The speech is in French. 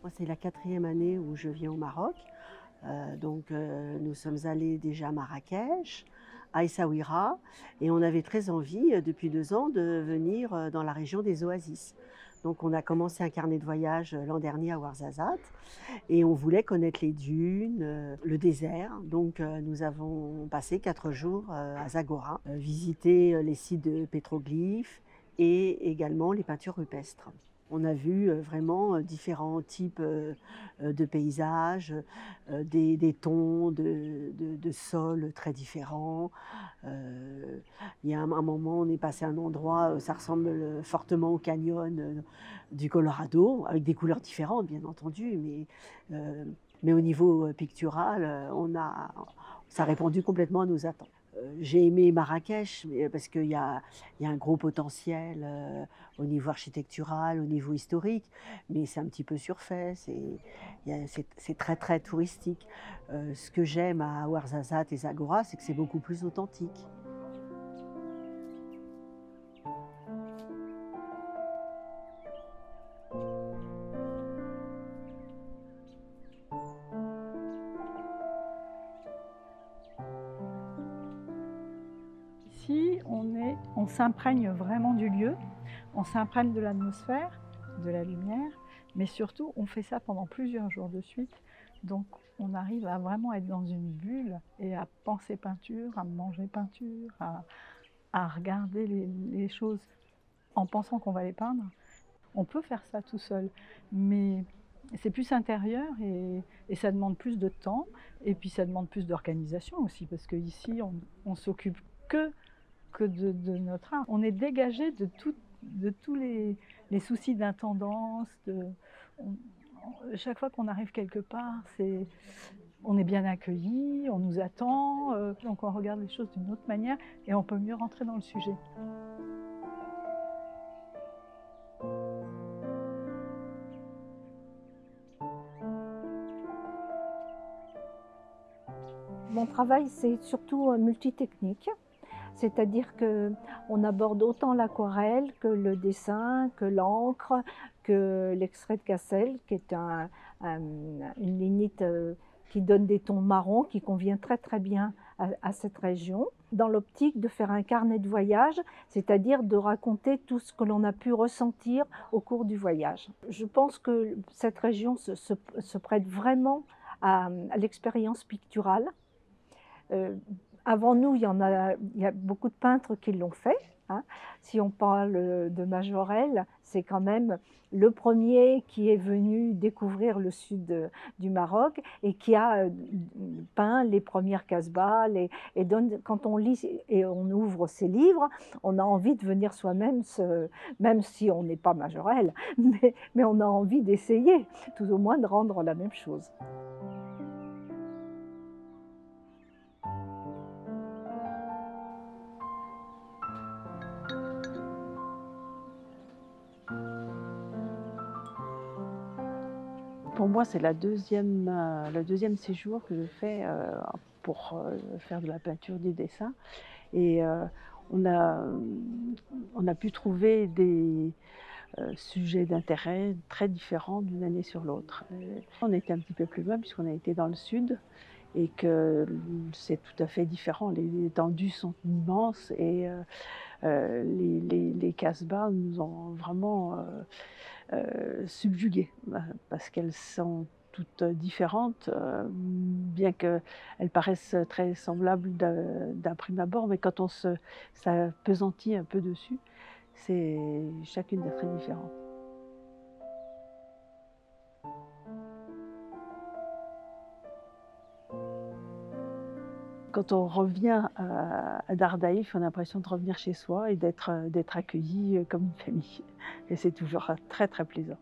Moi, c'est la 4e année où je viens au Maroc. Nous sommes allés déjà à Marrakech, à Essaouira, et on avait très envie, depuis 2 ans, de venir dans la région des oasis. Donc on a commencé un carnet de voyage l'an dernier à Ouarzazate et on voulait connaître les dunes, le désert. Nous avons passé 4 jours à Zagora, visiter les sites de pétroglyphes et également les peintures rupestres. On a vu vraiment différents types de paysages, des tons de sol très différents. Il y a un moment, on est passé à un endroit, ça ressemble fortement au canyon du Colorado, avec des couleurs différentes, bien entendu, mais au niveau pictural, ça a répondu complètement à nos attentes. J'ai aimé Marrakech parce qu'il y a un gros potentiel au niveau architectural, au niveau historique, mais c'est un petit peu surfait, c'est très très touristique. Ce que j'aime à Ouarzazate et Zagora, c'est que c'est beaucoup plus authentique. Ici, on s'imprègne vraiment du lieu, on s'imprègne de l'atmosphère, de la lumière, mais surtout, on fait ça pendant plusieurs jours de suite. Donc, on arrive à vraiment être dans une bulle et à penser peinture, à manger peinture, à regarder les choses en pensant qu'on va les peindre. On peut faire ça tout seul, mais c'est plus intérieur et ça demande plus de temps. Et puis, ça demande plus d'organisation aussi, parce qu'ici, on s'occupe que de notre art. On est dégagé de tous les soucis d'intendance. Chaque fois qu'on arrive quelque part, on est bien accueilli, on nous attend, donc on regarde les choses d'une autre manière et on peut mieux rentrer dans le sujet. Mon travail, c'est surtout multitechnique, c'est-à-dire qu'on aborde autant l'aquarelle que le dessin, que l'encre, que l'extrait de Cassel, qui est une lignite qui donne des tons marrons, qui convient très très bien à cette région. Dans l'optique de faire un carnet de voyage, c'est-à-dire de raconter tout ce que l'on a pu ressentir au cours du voyage. Je pense que cette région se prête vraiment à l'expérience picturale. Avant nous, il y a beaucoup de peintres qui l'ont fait. Hein. Si on parle de Majorelle, c'est quand même le premier qui est venu découvrir le sud du Maroc et qui a peint les premières Casbah. Quand on lit et on ouvre ses livres, on a envie de venir soi-même, même si on n'est pas Majorelle, mais on a envie d'essayer, tout au moins de rendre la même chose. Pour moi, c'est le deuxième séjour que je fais pour faire de la peinture, du dessin. Et on a, on a pu trouver des sujets d'intérêt très différents d'une année sur l'autre. On était un petit peu plus loin puisqu'on a été dans le sud et que c'est tout à fait différent. Les étendues sont immenses et les Casbah nous ont vraiment subjuguées parce qu'elles sont toutes différentes, bien qu'elles paraissent très semblables d'un prime abord, mais quand on s'appesantit un peu dessus, chacune est très différente. Quand on revient à Dardaïf, on a l'impression de revenir chez soi et d'être accueilli comme une famille. Et c'est toujours très très plaisant.